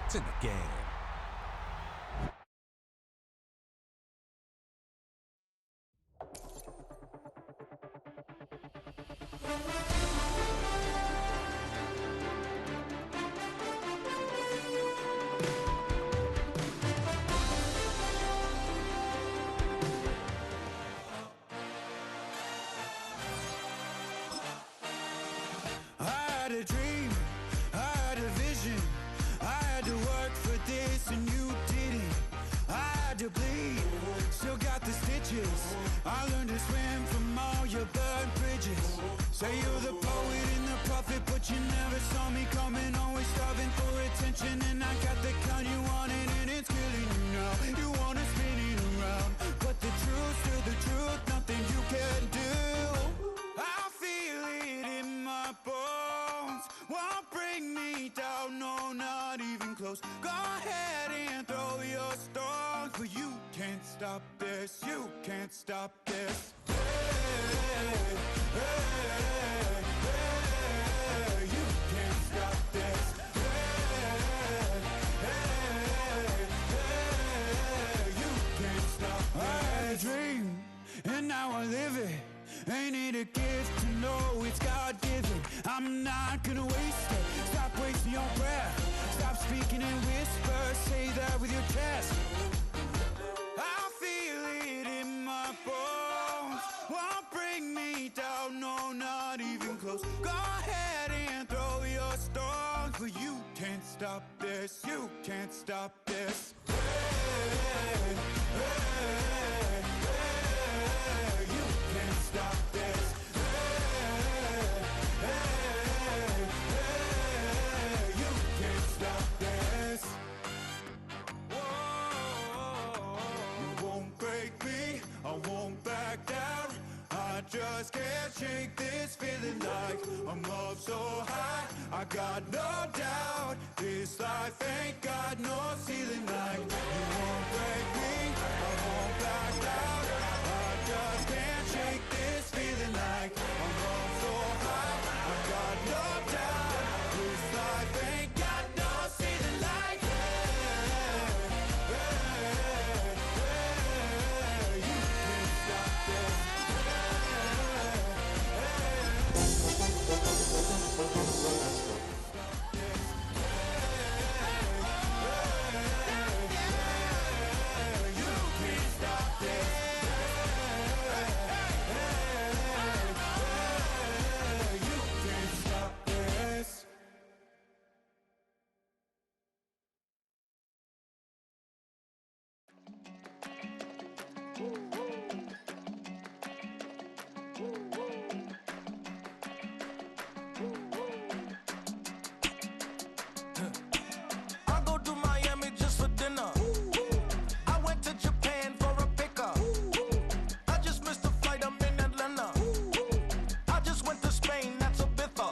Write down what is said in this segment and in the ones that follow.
It's in the game. I had a dream, I had a vision, I had to work for this and you didn't. I had to bleed, still got the stitches. I learned to swim from all your burned bridges. Say you're the poet and the prophet, but you never saw me coming. Always starving for attention, and I got the kind you wanted, and it's killing you now. You wanna spin it around, but the truth's still the truth, nothing you can do. I feel it in my bones, won't bring me down, no, not even close. Go ahead and throw your stones, but you can't stop this, you can't stop this. Hey, hey, hey, you can't stop this. Hey, hey, hey, you can't stop this. I had a dream, and now I live it. Ain't it a gift to know it's God-given? I'm not gonna waste it. Stop wasting your breath. Stop speaking in whispers. Say that with your chest. I feel it in my bones, won't bring me down, no, not even close. Go ahead and throw your stones, but you can't stop this, you can't stop this. Hey, hey, hey, you can't stop this. Hey, hey, hey, you can't stop this. Whoa, you won't break me, I won't back down. I just can't shake this feeling like I'm up so high. I got no doubt this life ain't got no ceiling like. You won't break me, I won't back down. I just can't shake this feeling like I'm up so high. I got no doubt this life ain't got no ceiling like. You can't stop this. I go to Miami just for dinner. I went to Japan for a pickup. I just missed the flight, I'm in Atlanta. I just went to Spain, that's Ibiza.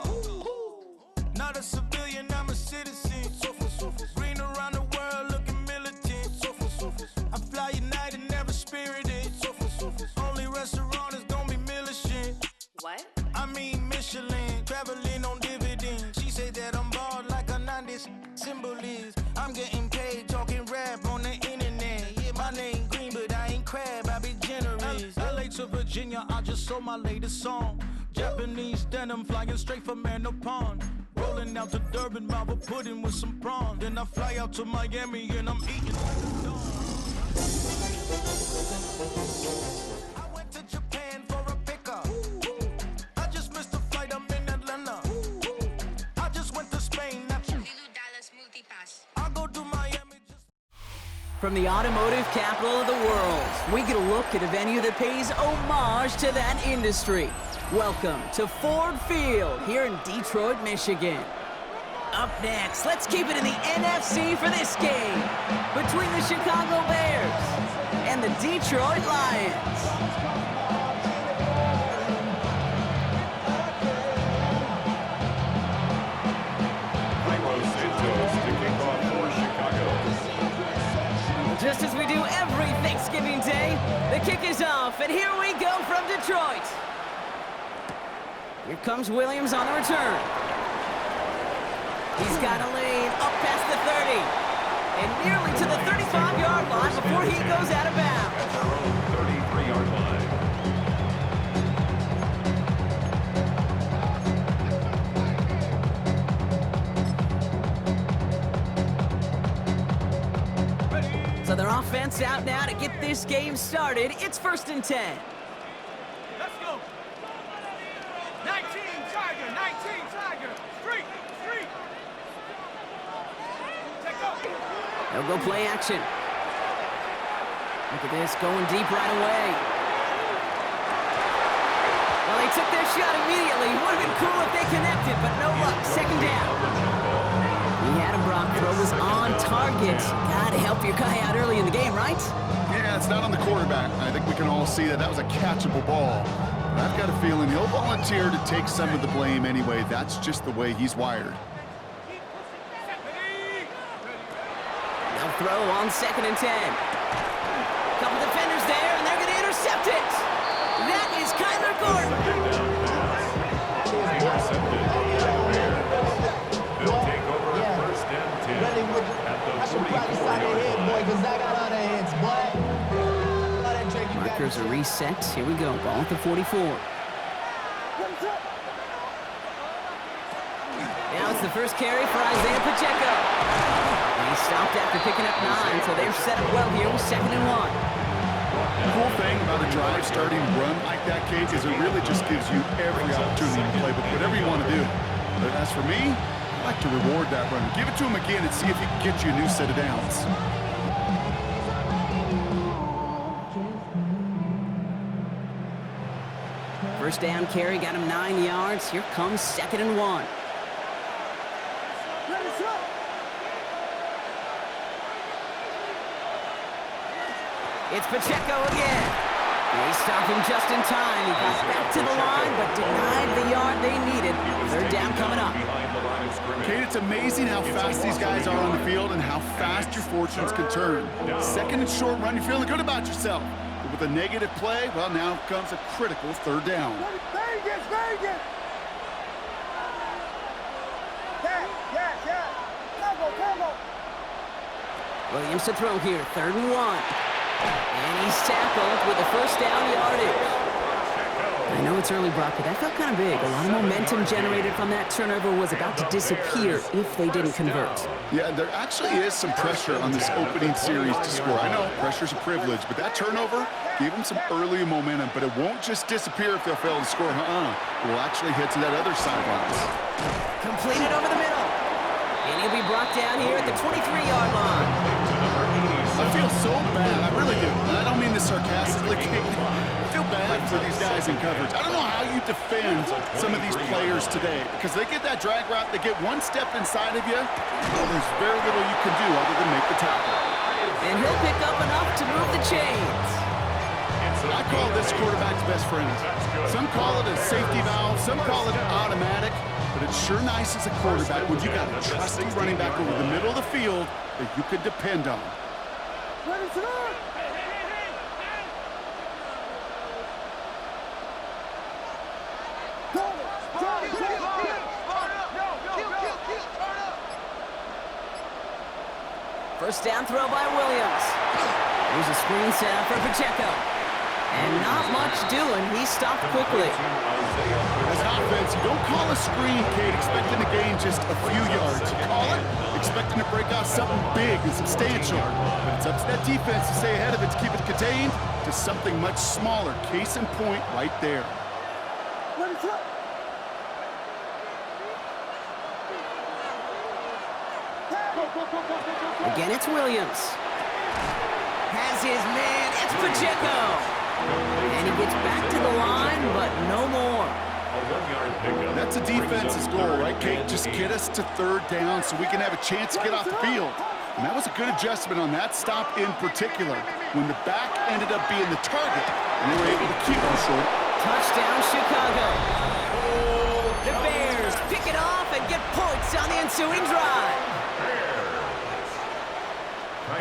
Not a civilian, I'm a citizen. Green around the world, looking militant. I fly United, never spirited. Only restaurant is gonna be militant. What? I mean Michelin, traveling on dividends. She said that I'm bald like a 90s symbol is. I'm getting paid, talking rap on the internet. Yeah, my name green, but I ain't crab, I be generous. LA to Virginia, I just sold my latest song. Japanese denim, flying straight from Manopon. Rolling out to Durban, Marble pudding with some prawns. Then I fly out to Miami and I'm eating like a dog. I went to Japan for a pickup. I just missed the flight, I'm in Atlanta. I just went to Spain, that's Lulu Dallas Multipass. I go to Miami just. From the automotive capital of the world, we get a look at a venue that pays homage to that industry. Welcome to Ford Field here in Detroit, Michigan. Up next, let's keep it in the NFC for this game between the Chicago Bears and the Detroit Lions. Just as we do every Thanksgiving Day, the kick is off, and here we go from Detroit. Here comes Williams on the return. He's got a lane up past the 30. And nearly to the 35-yard line before he goes out of bounds. 33-yard line. So their offense out now to get this game started. It's 1st and 10. Let's go. 19 Tiger, 19 Tiger. Street, street. Take off. They'll go play action. Look at this, going deep right away. Well, they took their shot immediately. Would have been cool if they connected, but no luck. 2nd down. He had him, Brock. Throw was on target. Gotta help your guy out early in the game, right? Yeah, it's not on the quarterback. I think we can all see that was a catchable ball. But I've got a feeling he'll volunteer to take some of the blame anyway. That's just the way he's wired. They'll throw on 2nd and 10. Couple defenders there, and they're going to intercept it. That is Kyler Gordon. Intercepted. They'll take over 1st and 10 at the 44-yard line. Markers are reset. Here we go. Ball at the 44. Now it's the first carry for Isaiah Pacheco. And he stopped after picking up 9, so they're set up well here with 2nd and 1. The cool thing about a drive starting run like that, Kate, is it really just gives you every opportunity to play with whatever you want to do. But as for me, I like to reward that run. Give it to him again and see if he can get you a new set of downs. First down carry got him 9 yards. Here comes 2nd and 1. It's Pacheco again. They stopped him just in time. He got back to the line, but denied the yard they needed. 3rd down coming up. Kate, it's amazing how fast these guys are on the field and how fast your fortunes can turn. 2nd and short run, you're feeling good about yourself. But with a negative play, well, now comes a critical 3rd down. Vegas, Vegas. Yeah. Combo. Williams to throw here. 3rd and 1. And he's tackled with the 1st down yardage. I know it's early, Brock, but that felt kind of big. A lot of momentum generated from that turnover was about to disappear if they didn't convert. Yeah, there actually is some pressure on this opening series to score. I know pressure's a privilege, but that turnover gave them some early momentum, but it won't just disappear if they'll fail to score. It will actually head to that other sidelines. Completed over the middle. And he'll be brought down here at the 23-yard line. I feel so bad. I really do. And I don't mean this sarcastically. I feel bad for these guys in coverage. I don't know how you defend some of these players today because they get that drag route, they get one step inside of you, well, there's very little you can do other than make the tackle. And he'll pick up enough to move the chains. I call this quarterback's best friend. Some call it a safety valve, some call it automatic, but it's sure nice as a quarterback when you got a trusting running back over the middle of the field that you can depend on. First down throw by Williams. Here's a screen set up for Pacheco. And not much doing. He stopped quickly. As an offense, you don't call a screen, Kate, expecting to gain just a few yards. You call it expecting to break out something big and substantial. But it's up to that defense to stay ahead of it, to keep it contained to something much smaller. Case in point right there. Again, it's Williams. Has his man. It's Pacheco. And he gets back to the line, but no more. That's a defense's goal, right, Kate? Just get us to 3rd down so we can have a chance to get off the field. And that was a good adjustment on that stop in particular, when the back ended up being the target, and they were able to keep him short. Touchdown, Chicago. The Bears pick it off and get points on the ensuing drive.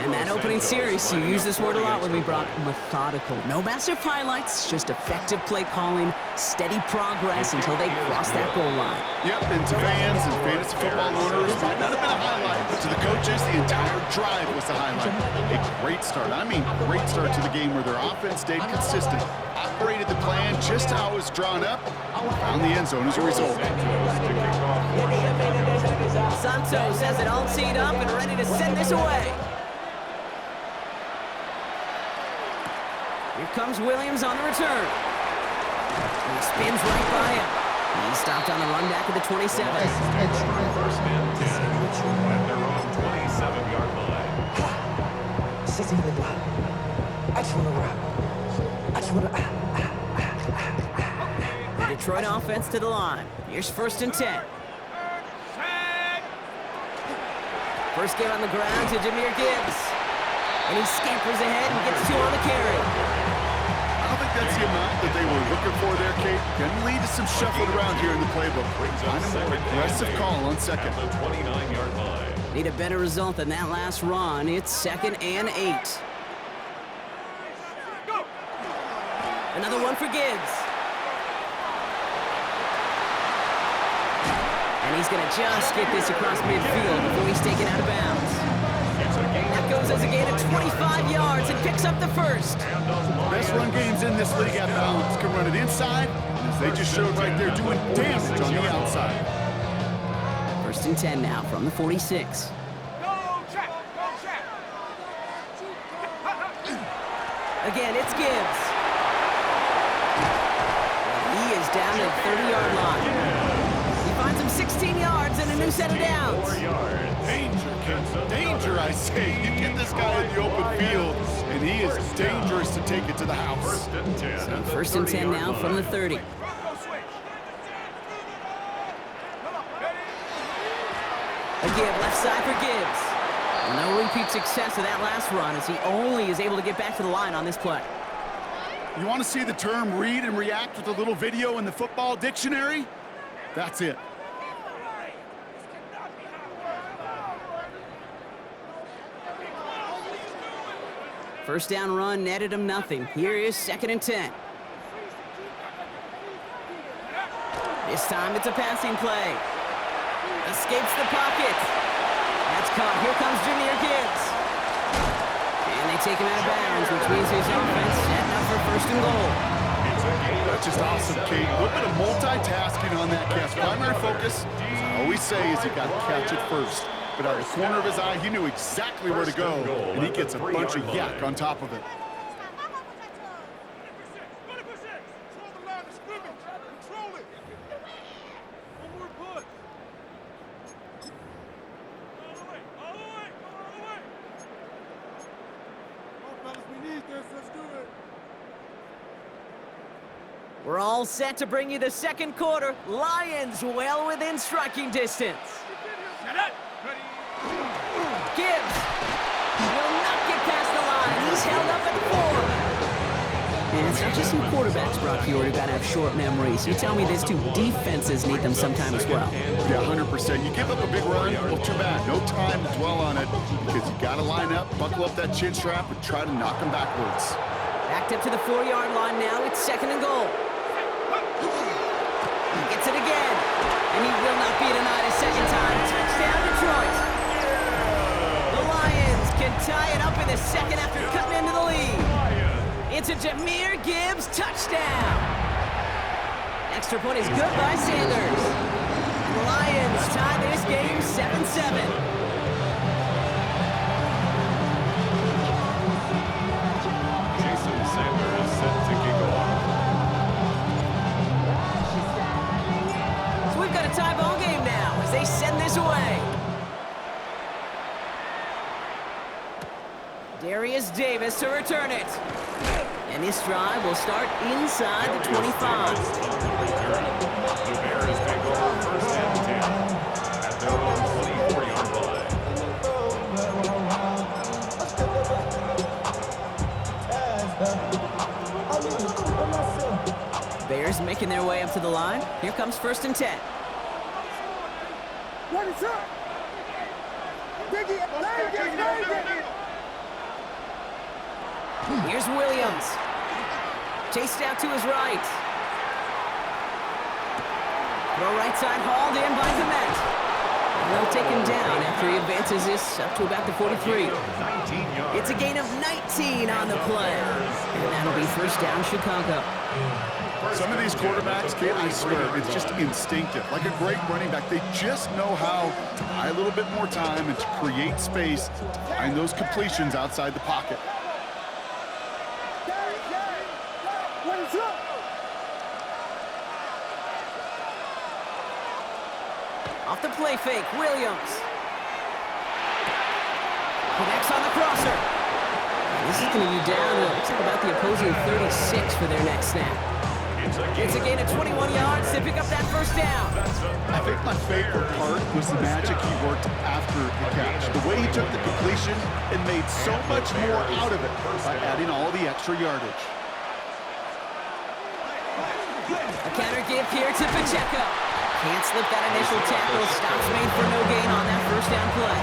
And that opening series, you use this word a lot with me, Brock, methodical. No massive highlights, just effective play calling, steady progress until they cross that goal line. Yep, and to fans and fantasy football owners, might not have been a highlight, but to the coaches, the entire drive was the highlight. A great start. I mean, great start to the game where their offense stayed consistent, operated the plan just how it was drawn up, and found the end zone as a result. Santos has it all teed up and ready to send this away. Here comes Williams on the return. And he spins right by him. He stopped on the run back at the 27. First and 10 at their own 27-yard line. The Detroit offense to the line. Here's first and 10. First get on the ground to Jahmyr Gibbs. And he scampers ahead and gets two on the carry. I don't think that's the amount that they were looking for there, Kate. Can lead to some shuffling around here in the playbook. Find a more aggressive call on second. The 29-yard line. Need a better result than that last run. It's 2nd and 8. Another one for Gibbs. And he's going to just get this across midfield before he's taken out of bounds. That goes as a gain of 25 yards and picks up the first. Best run games in this league at balance can run it inside, as they just showed right there doing damage on the outside. First and 10 now from the 46. Again, it's Gibbs. He is down to the 30-yard line. He finds him 16 yards and a new set of downs. 4 yards. Danger, I say. You get this guy in the open field, and he is dangerous to take it to the house. First and 10. So first and 10 now from the 30. Again, left side for Gibbs. No repeat success of that last run as he only is able to get back to the line on this play. You want to see the term read and react with a little video in the football dictionary? That's it. First down run netted him nothing. Here is 2nd and 10. This time it's a passing play. Escapes the pocket. That's caught. Here comes Jahmyr Gibbs. And they take him out of bounds, which means his offense setting up for first and goal. That's just awesome, Kate. A little bit of multitasking on that catch. Primary focus, as I always say, is you got to catch it first. But out of the corner of his eye, he knew exactly where to go, and he gets a bunch of yak on top of it. We're all set to bring you the second quarter. Lions well within striking distance. Gibbs will not get past the line. He's held up at 4. And it's not just some quarterbacks, Brock Huard, who got to have short memories. You tell me these two defenses need them sometime as well. Yeah, 100%. You give up a big run, well, too bad. No time to dwell on it because you got to line up, buckle up that chin strap, and try to knock them backwards. Backed up to the 4-yard line now. It's 2nd and goal. He gets it again. And he will not be denied a second time. Touchdown, Detroit. The Lions can tie it up in the second after cutting into the lead. It's a Jahmyr Gibbs touchdown. Extra point is good by Sanders. And the Lions tie this game 7-7. Jason Sanders set to kick off. So we've got a tie ball game now as they send this away. Darius Davis to return it. And this drive will start inside the 25. The Bears take over first and 10 at their own 24-yard line. Bears making their way up to the line. Here comes first and 10. What is up? Diggy, Here's Williams. Chased out to his right. Throw right side hauled in by Komet. They'll take him down after he advances this up to about the 43. 19 yards. It's a gain of 19 on the play. And that'll be first down Chicago. Some of these quarterbacks, Kate, I swear, it's just instinctive. Like a great running back, they just know how to buy a little bit more time and to create space to find those completions outside the pocket. Off the play fake, Williams. Connects on the crosser. This is going to be down to, looks like about the opposing 36 for their next snap. It's a gain of 21 yards to pick up that first down. I think my favorite part was the magic he worked after the catch. The way he took the completion and made so much more out of it by adding all the extra yardage. A counter give here to Pacheco. Can't slip that initial tackle. Stops made for no gain on that first down play.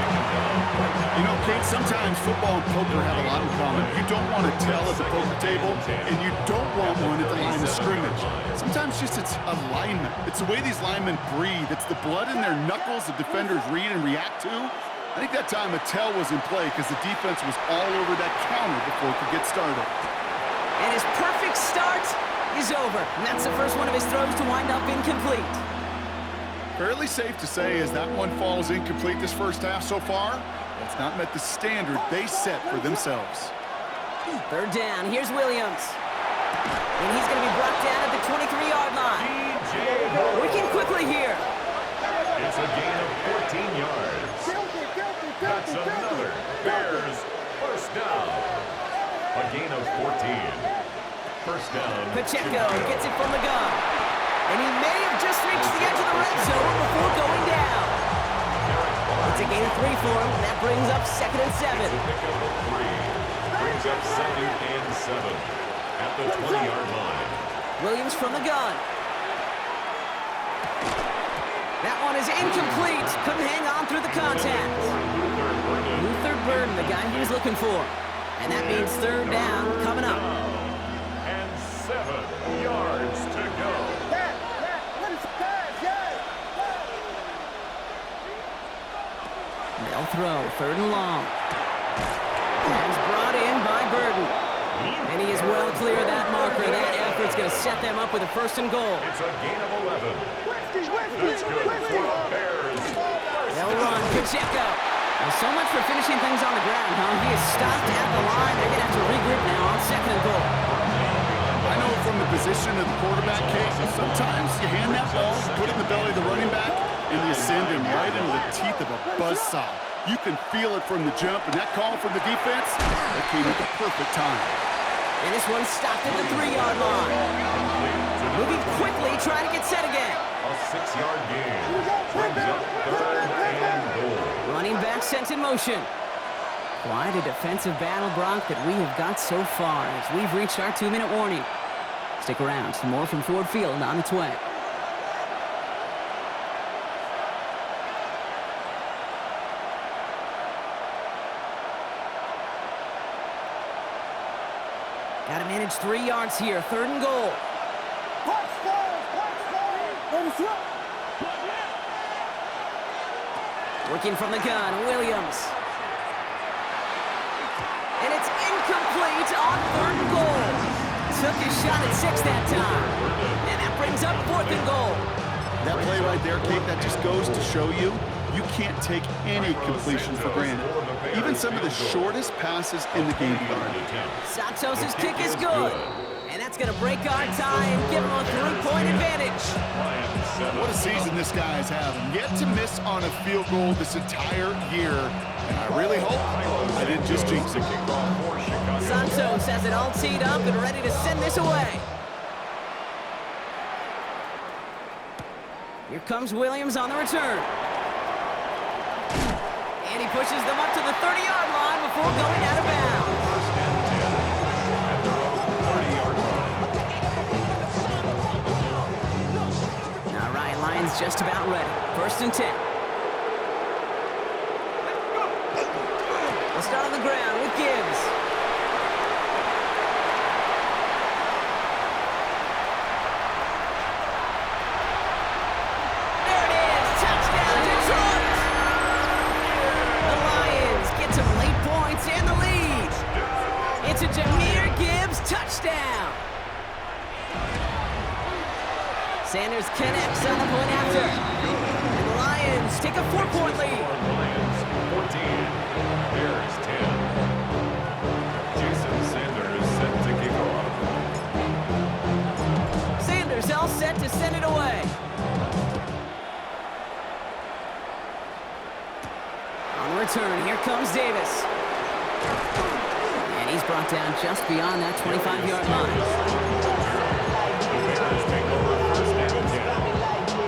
You know, Kate, sometimes football and poker have a lot in common. You don't want to tell at the poker table, and you don't want one at the line of scrimmage. Sometimes just it's alignment. It's the way these linemen breathe. It's the blood in their knuckles the defenders read and react to. I think that time a tell was in play because the defense was all over that counter before it could get started. And his perfect start is over. And that's the first one of his throws to wind up incomplete. Fairly safe to say as that one falls incomplete this first half so far, it's not met the standard they set for themselves. Third down, here's Williams. And he's going to be brought down at the 23-yard line. Working quickly here. It's a gain of 14 yards. That's another Bears first down. A gain of 14. First down. Pacheco gets it from the gun. And he may have just reached the edge of the red zone before going down. It's a gain of 3 for him. That brings up 2nd and 7. Pick up of 3. Brings up 2nd and 7 at the 20-yard line. Williams from the gun. That one is incomplete. Couldn't hang on through the contact. Luther Burden, the guy he was looking for. And that means third down coming up. And 7 yards to go. They'll throw, 3rd and long. That's brought in by Burden. And he is well clear of that marker. That effort's going to set them up with a 1st and goal. It's a gain of 11. That's good for the Bears. They'll run, Pacheco. Well, so much for finishing things on the ground, huh? He is stopped at the line. They're going to have to regroup now on 2nd and goal. I know from the position of the quarterback, Kate, sometimes you hand that ball, put it in the belly of the running back, and you send him right into the teeth of a buzzsaw. You can feel it from the jump, and that call from the defense, that came at the perfect time. And this one stopped at the 3-yard line. Moving quickly, trying to get set again. A 6-yard gain. Brings up 3rd and goal. Running back sent in motion. Quite a defensive battle, Brock, that we have got so far as we've reached our 2-minute warning. Stick around, some more from Ford Field on its way. Got to manage 3 yards here, 3rd and goal. Working from the gun, Williams. And it's incomplete on 3rd and goal. Took his shot at 6 that time. And that brings up 4th and goal. That play right there, Kate, that just goes to show you, you can't take any completion for granted. Even some of the shortest passes in the game plan. Santos' kick is good. And that's going to break our tie and give him a 3-point advantage. What a season this guy is having. Yet to miss on a field goal this entire year. And I really hope I didn't just jinx it. Santos has it all teed up and ready to send this away. Here comes Williams on the return. And he pushes them up to the 30-yard line before going out of bounds. All right, Lions just about ready. 1st and 10. We'll start on the ground with Gibbs. Sanders connects on the point after. And the Lions take a 4-point lead. Lions 14, Bears 10. Jason Sanders set to kick off. Sanders all set to send it away. On the return, here comes Davis. And he's brought down just beyond that 25-yard line. The Bears take over first and 10.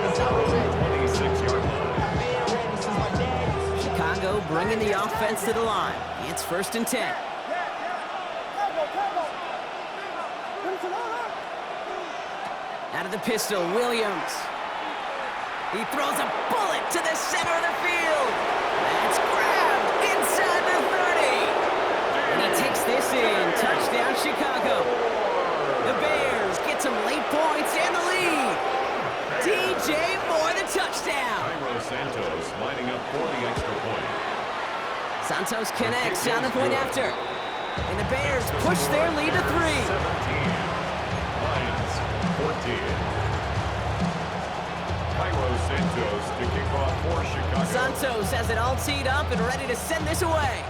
At their own 26-yard line. Chicago bringing the offense to the line. It's first and 10. Out of the pistol, Williams. He throws a bullet to the center of the field. That's grabbed inside the 30. And he takes this in. Touchdown, Chicago. The Bears get some late points and the lead. DJ Moore, the touchdown. Cairo Santos lining up for the extra point. Santos connects on the point after. And the Bears push their lead to 3. 17. Lions 14. Cairo Santos to kick off for Chicago. Santos has it all teed up and ready to send this away.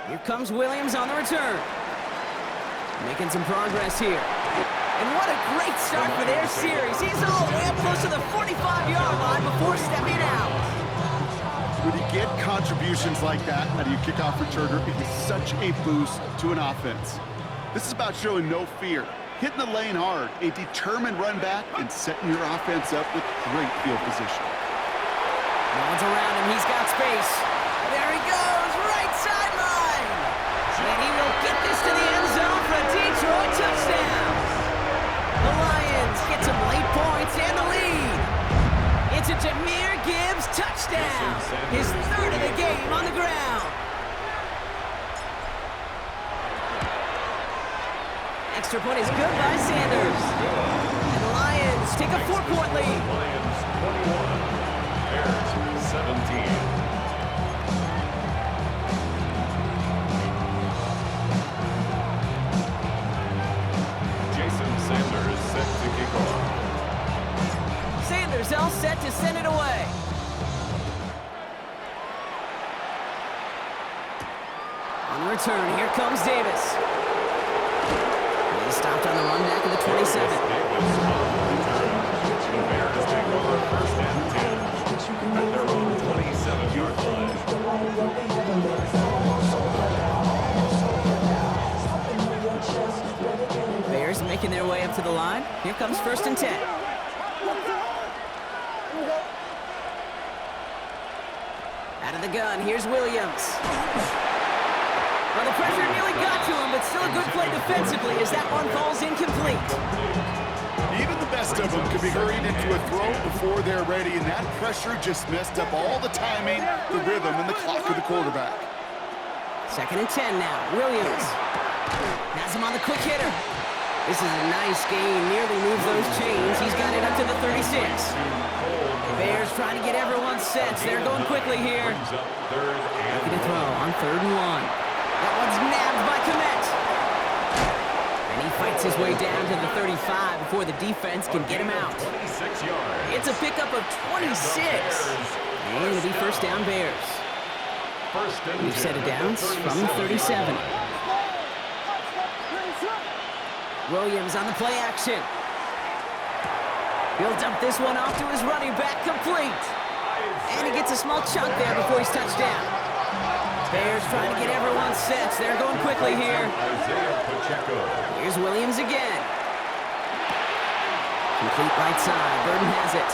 Here comes Williams on the return. Making some progress here. And what a great start for their series. He's all the way up close to the 45-yard line before stepping out. When you get contributions like that out of your kickoff returner, it is such a boost to an offense. This is about showing no fear, hitting the lane hard, a determined run back, and setting your offense up with great field position. No one's around him. He's got space. There he goes, right sideline. And he will get this to the end zone for a Detroit touchdown. The Lions get some late points and the lead. It's a Jahmyr Gibbs touchdown. His third of the game on the ground. Extra point is good by Sanders. And the Lions take a 4-point lead. Lions 21. Bears 17. Jason Sanders set to kick off. Sanders all set to send it away. On the return, here comes Davis. He's stopped on the run back of the 27. Davis on the return. The Bears take over first and 10 at their own 27-yard line. Bears making their way up to the line. Here comes first and 10. Out of the gun, here's Williams. Well, the pressure nearly got to him, but still a good play defensively as that one falls incomplete. Even the best of them could be hurried into a throw before they're ready, and that pressure just messed up all the timing, the rhythm, and the clock of the quarterback. Second and 10 now. Williams has him on the quick hitter. This is a nice gain. Nearly moves those chains. He's got it up to the 36. Bears trying to get everyone set. They're going quickly here. Looking to throw on 3rd and 1. That one's nabbed by Kmet. And he fights his way down to the 35 before the defense can get him out. 26 yards. It's a pickup of 26. And it'll be first down Bears. First and We've set it down from the 37. Williams on the play action. He'll dump this one off to his running back, complete. And he gets a small chunk there before he's touched down. Bears trying to get everyone set. They're going quickly here. Isaiah Pacheco. Here's Williams again. Complete right side. Burden has it.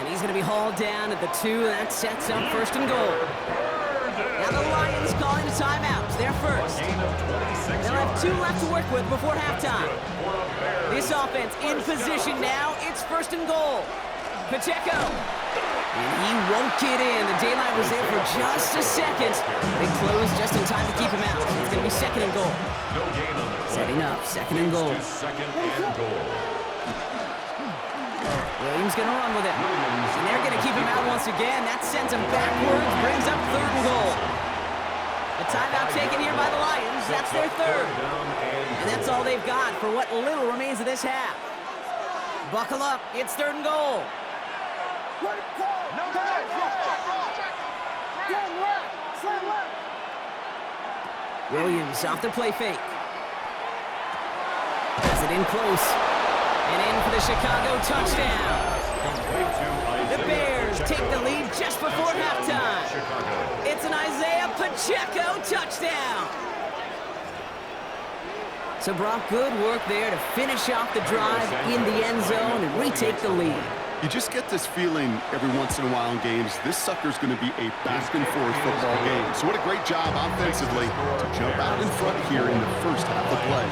And he's going to be hauled down at the 2. That sets up first and goal. Now the Lions calling a timeout. They're first. Gain of 26 They'll have yards. 2 left to work with before halftime. For a Bears. This offense in position now. It's first and goal. Pacheco. And he won't get in. The daylight was there for just a second. They closed just in time to keep him out. It's going to be second and goal. No gain on the play. Setting up, second and goal. To second and goal. Williams going to run with it. Williams. And they're going to keep him out once again. That sends him backwards, brings up 3rd and goal. The timeout taken here by the Lions. That's their third. And that's all they've got for what little remains of this half. Buckle up. It's 3rd and goal. Williams off the play fake. Has it in close. And in for the Chicago touchdown. The Bears take the lead just before halftime. It's an Isaiah Pacheco touchdown. So Brock, good work there to finish off the drive in the end zone and retake the lead. You just get this feeling every once in a while in games, this sucker's going to be a back-and-forth football game. So what a great job offensively to jump out in front here in the first half of play.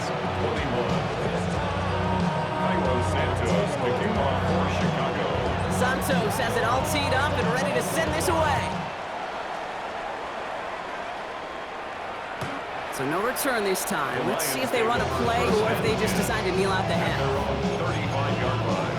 Santos kicking off for Chicago. Santos has it all teed up and ready to send this away. So no return this time. Let's see if they run a play or if they just decide to kneel out the half. 35-yard line.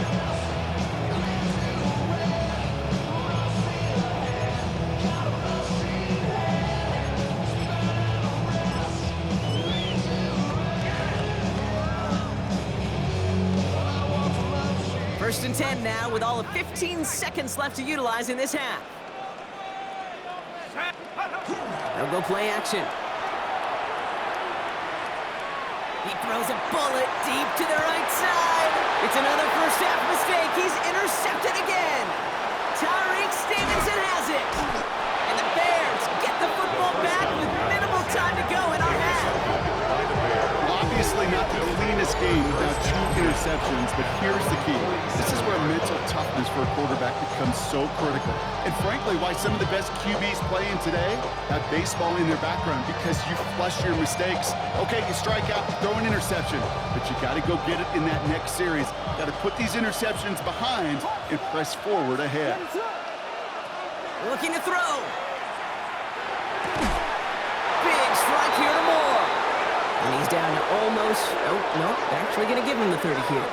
First and 10 now with all of 15 seconds left to utilize in this half. They'll go play action. He throws a bullet deep to the right side. It's another first half mistake. He's intercepted again. Tyreek Stevenson has it. And the Bears get the football back with minimal time to go in our half. Obviously not the cleanest game without 2 interceptions, but here's the key. This is where mental toughness for a quarterback becomes so critical. And frankly, why some of the best QBs playing today have baseball in their background, because you flush your mistakes. Okay, you strike out, throw an interception, but you got to go get it in that next series. Got to put these interceptions behind and press forward ahead. Looking to throw. Big strike here to Moore. And he's down to almost, nope, actually going to give him the 30 here.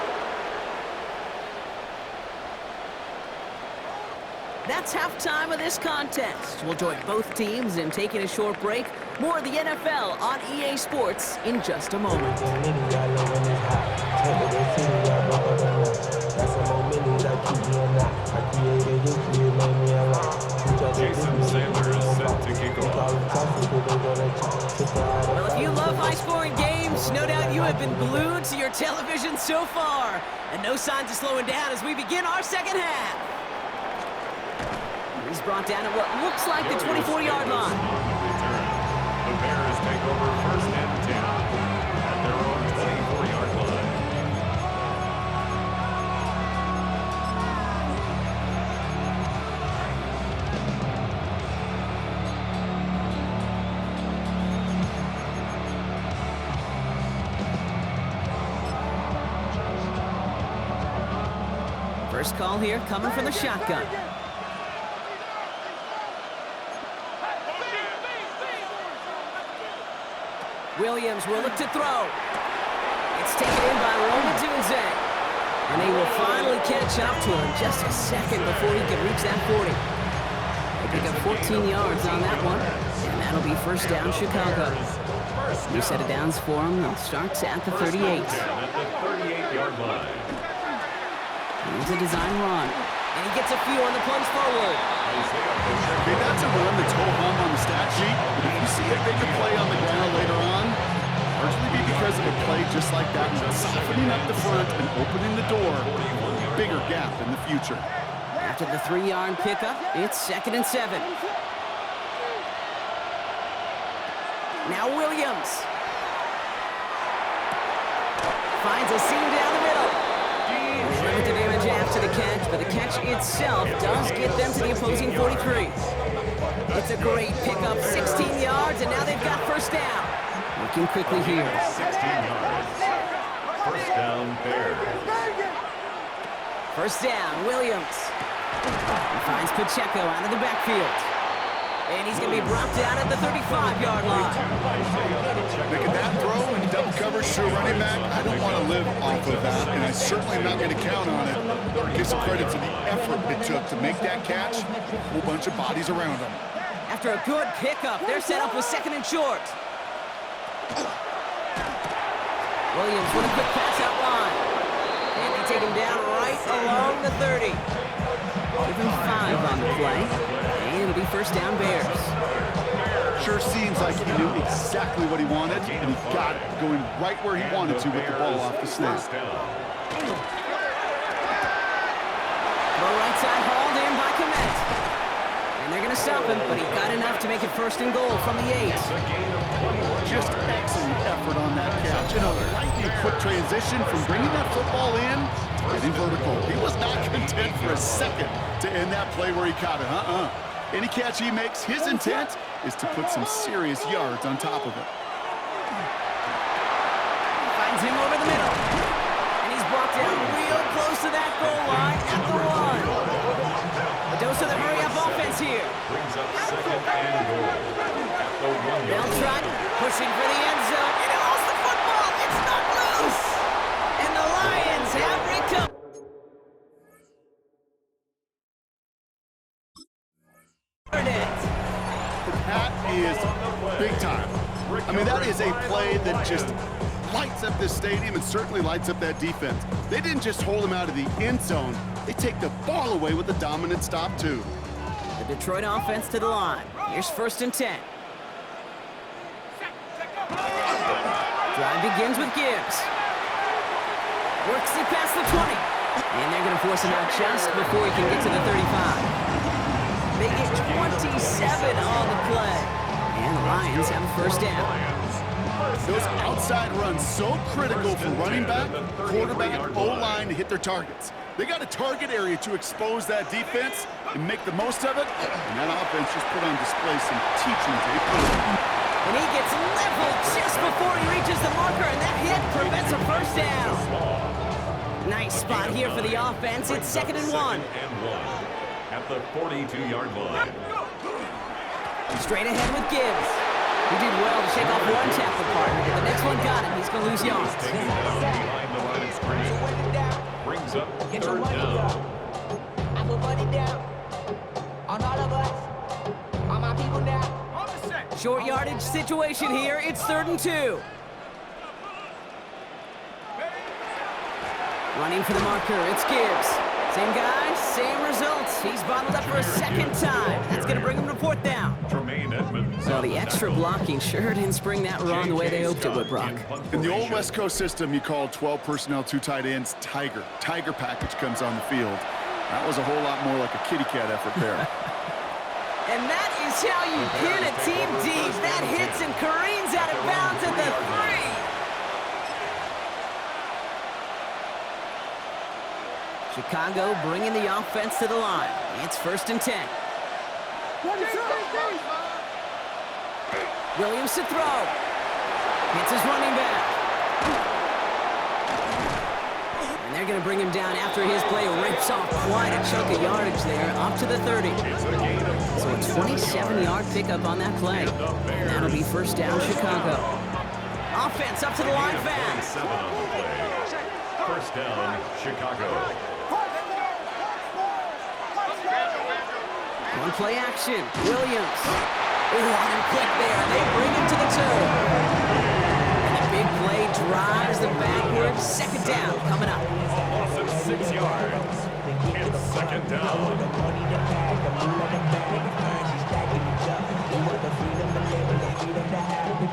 That's halftime of this contest. We'll join both teams in taking a short break. More of the NFL on EA Sports in just a moment. Jason Sanders set to kick off. Well, if you love high-scoring games, no doubt you have been glued to your television so far. And no signs of slowing down as we begin our second half. He's brought down at what looks like the 24-yard line. The Bears take over 1st and 10 at their own 24-yard line. First call here coming from the shotgun. Williams will look to throw. It's taken in by Roma Dunze. And they will finally catch up to him just a second before he can reach that 40. They pick up 14 yards on that one. And that'll be first down Chicago. New set of downs for him. They'll start at the 38. At the 38-yard line. Here's a design run. And he gets a few on the plunge forward. Okay, that's a run that's ho-hum on the stat sheet, but if you see a bigger play on the ground later on, largely be because of a play just like that, softening up the front and opening the door, bigger gap in the future. After the 3-yard pickup, it's 2nd and 7. Now Williams. Finds a seam down the middle. Limited damage after the catch, but the catch itself does get them to the opposing 43. It's a great pickup, 16 yards, and now they've got first down. Working quickly here. 16 yards. First down, Bears. First down, Williams. He finds Pacheco out of the backfield. And he's going to be brought down at the 35-yard line. Making that throw in double coverage to a running back, I don't want to live off of that, and I certainly am not going to count on it. Give some credit to the effort it took to make that catch. A whole bunch of bodies around him. After a good pickup, they're set up with second and short. Williams with a quick pass out line. And they take him down right along the 30. Give him 5 on the play. And it'll be first down Bears. Sure seems like he knew exactly what he wanted, and he got it, going right where he wanted to with the ball off the snap. Low right side hauled in by Kmet. And they're going to stop him, but he got enough to make it first and goal from the 8. Just excellent effort on that catch. You know, lightning quick transition from bringing that football in to getting vertical. He was not content for a second to end that play where he caught it. Any catch he makes, his intent is to put some serious yards on top of it. Finds him over the middle. And he's brought down real close to that goal line at the 1. A dose of the hurry-up offense here. Brings up second and goal at the 1 yard. Beltran pushing for the end zone. And he lost the football. It's not loose. And the Lions have recovered. That is big time. I mean, that is a play that just lights up this stadium and certainly lights up that defense. They didn't just hold him out of the end zone. They take the ball away with a dominant stop, too. The Detroit offense to the line. Here's first and 10. Drive begins with Gibbs. Works it past the 20. And they're going to force him out just before he can get to the 35. They get 27 on the play. And the Lions have a first down. Those outside runs so critical for running back, quarterback, O-line to hit their targets. They got a target area to expose that defense and make the most of it. And that offense just put on display some teaching tape. And he gets leveled just before he reaches the marker, and that hit prevents a first down. Nice spot here for the offense. It's second and 1. At the 42-yard line. Straight ahead with Gibbs. He did well to shake off one tackle partner, but the next one got him. He's going to lose yards. Taken down behind the line of scrimmage. Brings up third down. I put money down on all of us, on my people now. Short yardage situation here. It's 3rd and 2. Running for the marker. It's Gibbs. Same guy, same results. He's bottled up for a second time. That's going to bring him to 4th down. Tremaine Edmonds. So the extra blocking sure didn't spring that run the way they hoped it would, Brock. In the old West Coast system, you called 12 personnel, 2 tight ends, Tiger. Tiger package comes on the field. That was a whole lot more like a kitty cat effort there. And that is how you pin a team deep. That hits and careens out of bounds at the 3. Chicago bringing the offense to the line. It's 1st and 10. Williams to throw. Hits his running back. And they're going to bring him down after his play rips off quite a chunk of yardage there, up to the 30. So a 27-yard pickup on that play. And that'll be first down, Chicago. Offense up to the line fast. 7 on the play. First down, Chicago. One play action. Williams. Oh, on him quick there. They bring him to the 2. And the big play drives them backwards. Second down coming up. A loss of 6 yards. It's second down.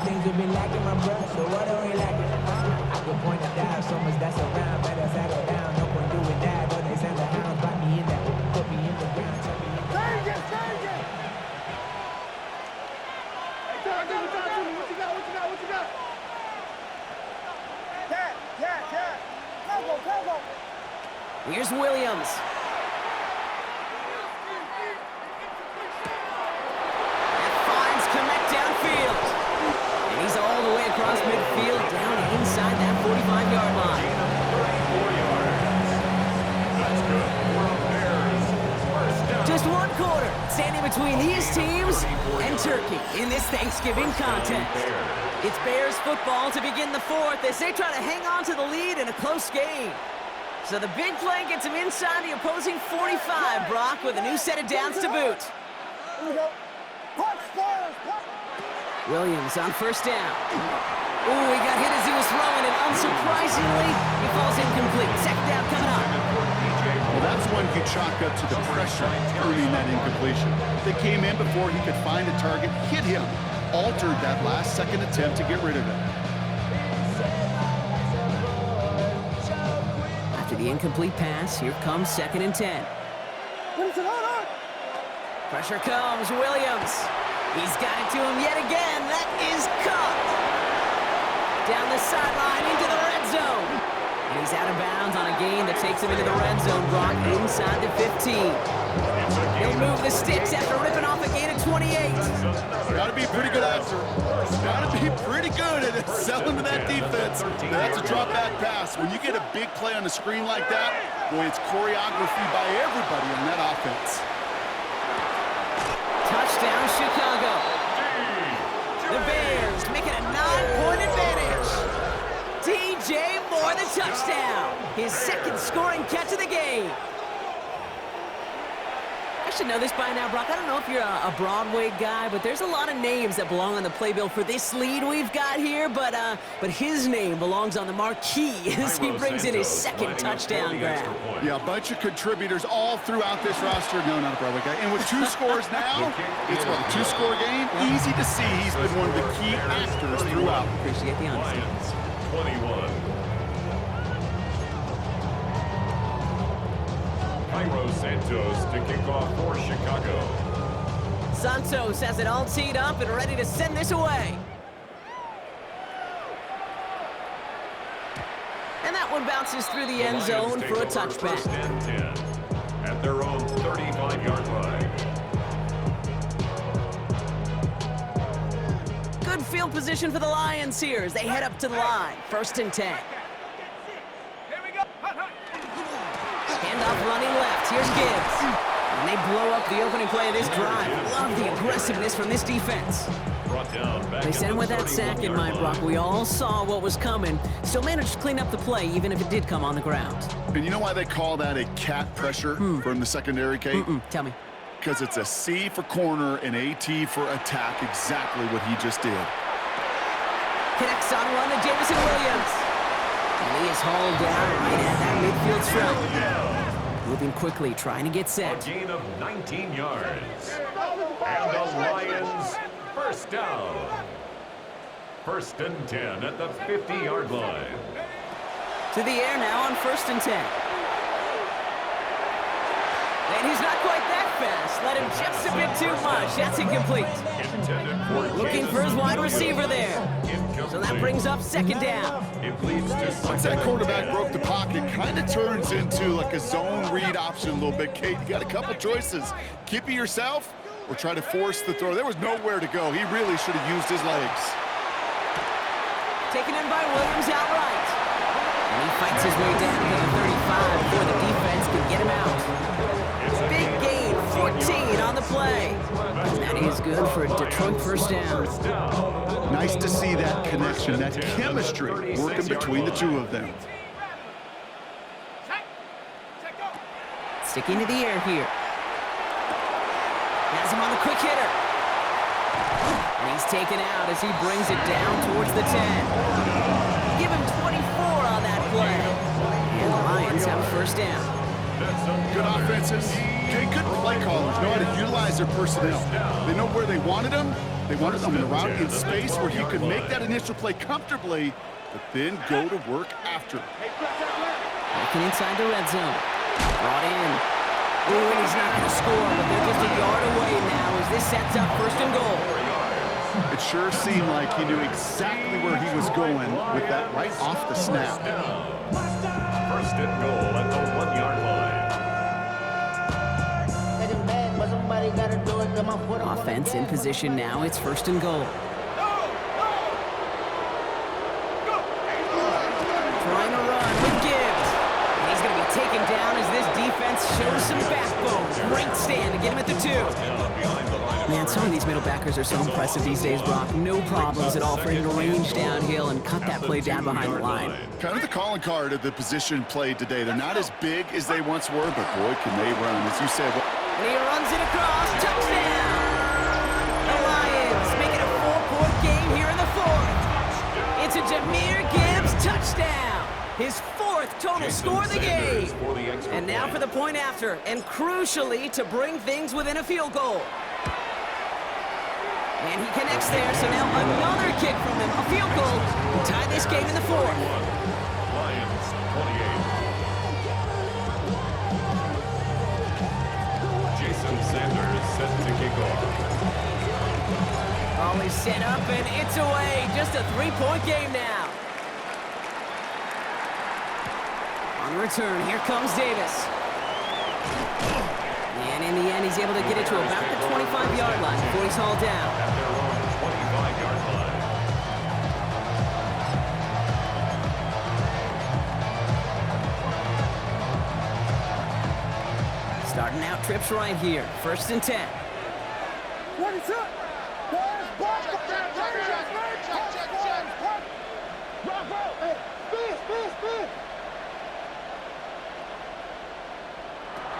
Things have been lacking, my brother, so what are we lacking? I could point it out, so much that's around, better settle down, no point doing that, but they send the hounds, bite me in that, put me in the ground, tell me in the Change it! Hey, talk to me, what you got? Cat! Combo! Here's Williams. And finds Kmet downfield. And he's all the way across midfield, down inside that 45-yard line. 4 yards. That's good for the Bears. First down. Just 1 quarter, standing between these teams and Turkey in this Thanksgiving contest. It's Bears football to begin the 4th as they try to hang on to the lead in a close game. So the big play gets him inside the opposing 45, Brock, with a new set of downs to boot. Here we go. Punch! Williams on first down. Ooh, he got hit as he was throwing it. Unsurprisingly, he falls incomplete. Second down coming up. Well, that's one you chalk up to the pressure earning that incompletion. They came in before he could find a target, hit him, altered that last-second attempt to get rid of it. After the incomplete pass, here comes 2nd and 10. Pressure comes, Williams. He's got it to him yet again. That is caught. Down the sideline into the red zone. And he's out of bounds on a gain that takes him into the red zone, Brock, inside the 15. He'll move the sticks after ripping off a gain of 28. Got to be pretty good after. Got to be pretty good at selling to that defense. That's a drop back pass. When you get a big play on the screen like that, boy, it's choreography by everybody on that offense. Touchdown, Chicago. The Bears make it a 9-point advantage. DJ Moore, the touchdown. His second scoring catch of the game. I should know this by now, Brock. I don't know if you're a Broadway guy, but there's a lot of names that belong on the playbill for this lead we've got here, but his name belongs on the marquee as he brings in his second touchdown grab. Yeah, a bunch of contributors all throughout this roster. No, not a Broadway guy. And with 2 scores now, it's what, a 2-score game? Easy to see he's been one of the key actors throughout. Appreciate the honesty. 21. Cairo Santos to kick off for Chicago. Santos has it all teed up and ready to send this away. And that one bounces through the end zone for a touchback. 1st and 10 at their own 35-yard line. Good field position for the Lions here as they head up to the line. 1st and 10. Handoff running left. Here's Gibbs. And they blow up the opening play of this drive. Love the aggressiveness from this defense. They sent him with that sack in mind, Brock. We all saw what was coming. Still managed to clean up the play, even if it did come on the ground. And you know why they call that a cat pressure from the secondary, Kate? Tell me. Because it's a C for corner and AT for attack, exactly what he just did. Connects on run to Jameson Williams. And he is hauled down right at that midfield stripe. Moving quickly, trying to get set. A gain of 19 yards. And the Lions, 1st down. 1st and 10 at the 50-yard line. To the air now on 1st and 10. And he's not quite that fast. Let him just a bit too much. That's incomplete. Looking for his wide receiver there. So that brings up 2nd down. Once that quarterback broke the pocket, kind of turns into like a zone read option a little bit. Kate, you got a couple choices. Keep it yourself or try to force the throw. There was nowhere to go. He really should have used his legs. Taken in by Williams outright. And he fights his way down to the 35 before the defense can get him out. Big gain, 14 on the play. And that is good for a Detroit 1st down. Nice to see that connection, that chemistry working between the two of them. Sticking to the air here. Has him on the quick hitter. And he's taken out as he brings it down towards the 10. Give him 24 on that play. And the Lions have a 1st down. Good offenses. Okay, good play callers know how to utilize their personnel. They know where they wanted them. They wanted them in a route in space where he could make that initial play comfortably, but then go to work after. Working inside the red zone. Brought in. Ooh, and he's not going to score, but they're just a yard away now as this sets up 1st and goal. It sure seemed like he knew exactly where he was going with that right off the snap. 1st and goal at the 1-yard line. Offense in position now. It's 1st and goal. Trying to run with Gibbs. And he's going to be taken down as this defense shows some backbone. Great stand to get him at the 2. Man, some of these middle backers are so impressive these days, Brock. No problems at all for him to range downhill and cut that play down behind the line. Kind of the calling card of the position played today. They're not as big as they once were, but boy, can they run. As you said, and he runs it across. Touchdown! The Lions make it a 4-point Jahmyr Gibbs, touchdown! His 4th total score of the game. And now for the point after, and crucially to bring things within a field goal. And he connects there, so now another kick from him, a field goal, to tie this game in the 4th. Lions 28. Jason Sanders set to kick off. Ball is set up, and it's away. Just a 3-point game now. On return, here comes Davis. And in the end, he's able to get it to about the 25-yard line before he's hauled down. At their own 25-yard line. Starting out trips right here. 1st and 10. What is up?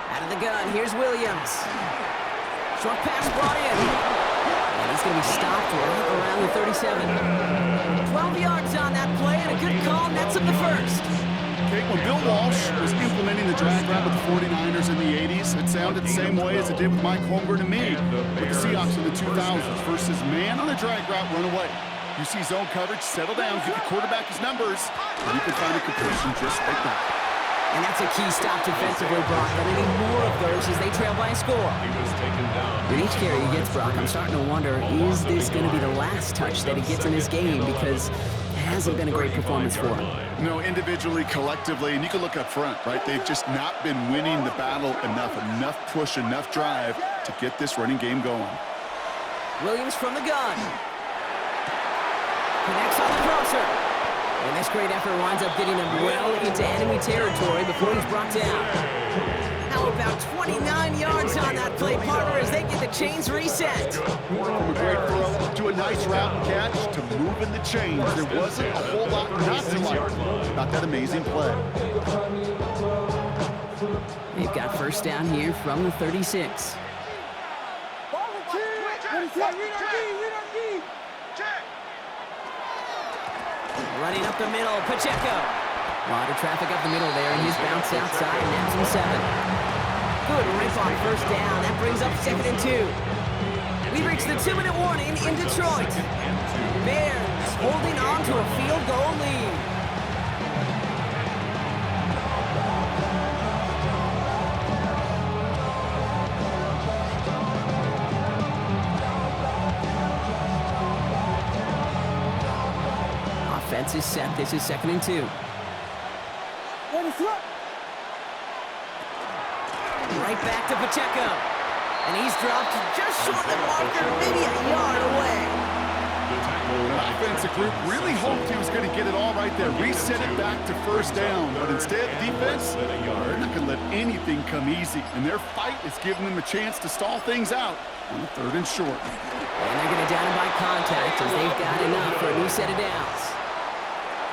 Out of the gun, here's Williams. Short pass brought in. And he's going to be stopped right around the 37. 12 yards on that play, and a good call nets up the 1st. Okay, when Bill Walsh was implementing the drag route with the 49ers in the 80s, it sounded the same way as it did with Mike Holmgren and me with the Seahawks in the 2000s versus man on the drag route, run away. You see zone coverage, settle down, give the quarterback his numbers, and you can find a completion just like that. And that's a key stop defensively, Brock. But any more of those as they trail by a score. He was taken down. With each carry he gets, Brock, I'm starting to wonder, is this going to be the last touch that he gets in this game? Because it hasn't been a great performance for him. No, individually, collectively, and you can look up front, right? They've just not been winning the battle enough push, enough drive to get this running game going. Williams from the gun. Connects on the crosser. And this great effort winds up getting him well into enemy territory before he's brought down. How about 29 yards on that play, partner, as they get the chains reset. From a great throw to a nice route and catch to moving the chains. There wasn't a whole lot not to like about that amazing play. They've got 1st down here from the 36. Running up the middle, Pacheco. A lot of traffic up the middle there, and he's bounced outside, naps him 7. Good rip on 1st down. That brings up 2nd and 2. We reach the 2-minute warning in Detroit. Bears holding on to a field goal lead. Offense is set. This is 2nd and 2. Right back to Pacheco. And he's dropped just short of the marker, maybe a yard away. The offensive group really hoped he was going to get it all right there, reset it back to 1st down. But instead, defense, they're not going to let anything come easy. And their fight is giving them a chance to stall things out on the 3rd and short. And they're going to down him by contact as they've got enough for a new set of downs.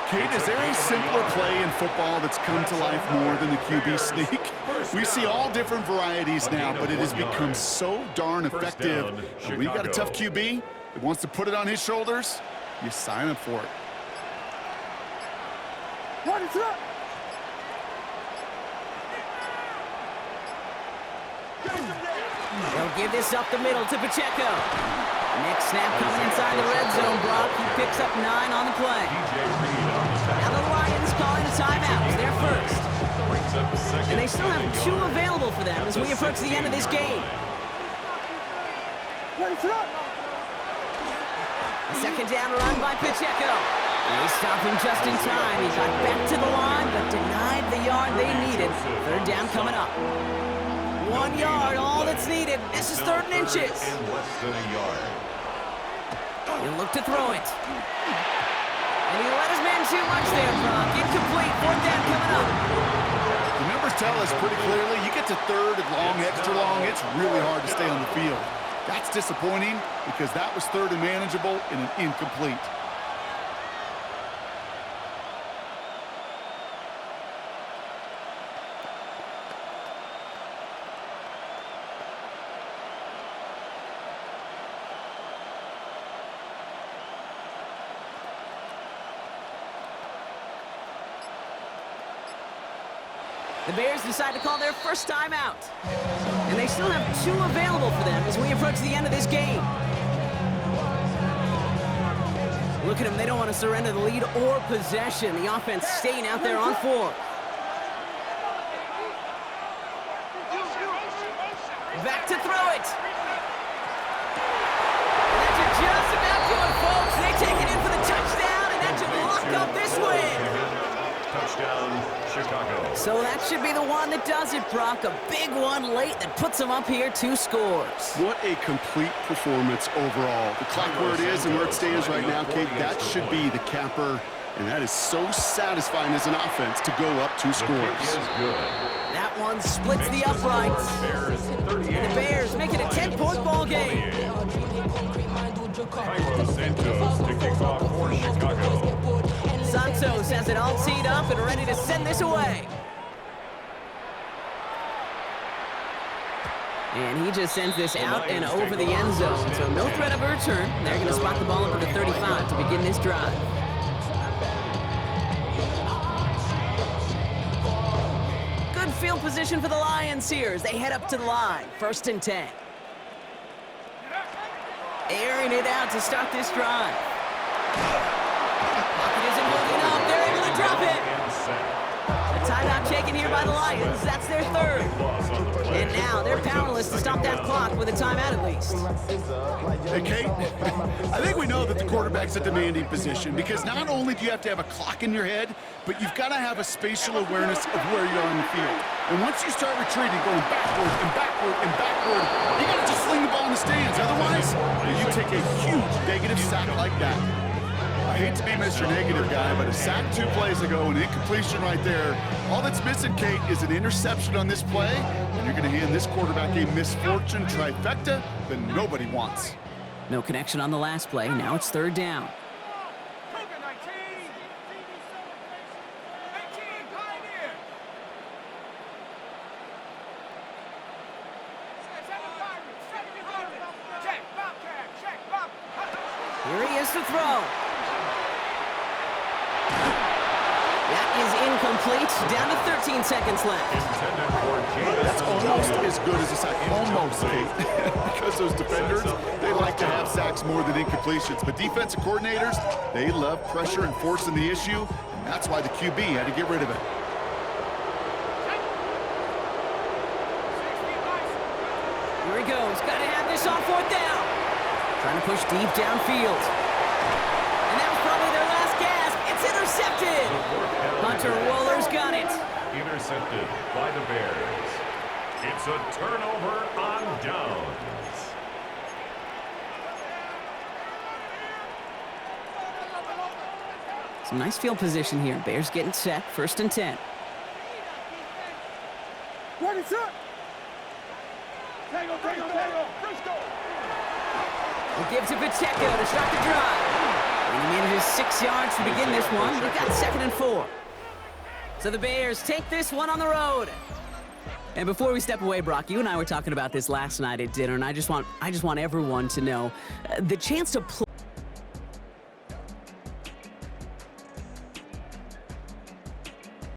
Kate, is there a simpler play in football that's come to life more than the QB sneak? We see all different varieties now, but it has become so darn effective. And when you got a tough QB that wants to put it on his shoulders, you sign up for it. They'll give this up the middle to Pacheco. Next snap coming inside the red zone, Brock. He picks up 9 on the play. Now the Lions calling a timeout. It's their 1st. And they still have 2 available for them as we approach the end of this game. A 2nd down run by Pacheco. They stop him just in time. He got back to the line, but denied the yard they needed. 3rd down coming up. 1 yard, all that's needed. This is 3rd and inches. And less than a yard. He'll look to throw it. And he let his man too much there, Brock. Incomplete. 4th down coming up. The numbers tell us pretty clearly, you get to 3rd and long, extra long, it's really hard to stay on the field. That's disappointing because that was 3rd and manageable and an incomplete. The Bears decide to call their first timeout. And they still have 2 available for them as we approach the end of this game. Look at them, they don't want to surrender the lead or possession. The offense staying out there on 4. Back to throw it. And that should just about do it, folks. They take it in for the touchdown, and that should lock up this win. Touchdown, Chicago. So that should be the one that does it, Brock. A big one late that puts them up here 2 scores. What a complete performance overall. The clock where it is and where it stands right now, Kate, that should be the capper. And that is so satisfying as an offense to go up 2 scores. The kick is good. That one splits the uprights. Bears 38. The Bears make it a 10-point ball game. Cairo Santos to kick off for Chicago. Santos has it all teed up and ready to send this away. And he just sends this out and over the end zone. So no threat of a return. They're going to spot the ball up at the 35 to begin this drive. Good field position for the Lions here as they head up to the line. 1st and 10. Airing it out to start this drive. Pocket isn't moving up. They're able to drop it. A timeout taken here by the Lions. That's their 3rd. And now they're powerless to stop that clock with a timeout at least. Hey, Kate, I think we know that the quarterback's a demanding position because not only do you have to have a clock in your head, but you've got to have a spatial awareness of where you are on the field. And once you start retreating, going backward and backward and backward, you got to just sling the ball in the stands. Otherwise, you take a huge negative sack like that. I hate to be Mr. Negative guy, but a sack 2 plays ago, an incompletion right there. All that's missing, Kate, is an interception on this play, and you're going to hand this quarterback a misfortune trifecta that nobody wants. No connection on the last play. Now it's 3rd down. Here he is to throw. That is incomplete. Down to 13 seconds left. That's almost as good as a sack. Almost, Kate. Because those defenders, they like to have sacks more than incompletions. But defensive coordinators, they love pressure and forcing the issue. And that's why the QB had to get rid of it. Here he goes. Got to have this on 4th down. Trying to push deep downfield. And that was probably their last gasp. It's intercepted. Hunter Woller's got it. Intercepted by the Bears. It's a turnover on downs. Some nice field position here. Bears getting set. 1st and 10. What is up? Tango, Frisco. He gives it Pacheco to start the drive. And he manages 6 yards to begin this one. We've got 2nd and 4. So the Bears take this one on the road. And before we step away, Brock, you and I were talking about this last night at dinner, and I just want everyone to know the chance to play.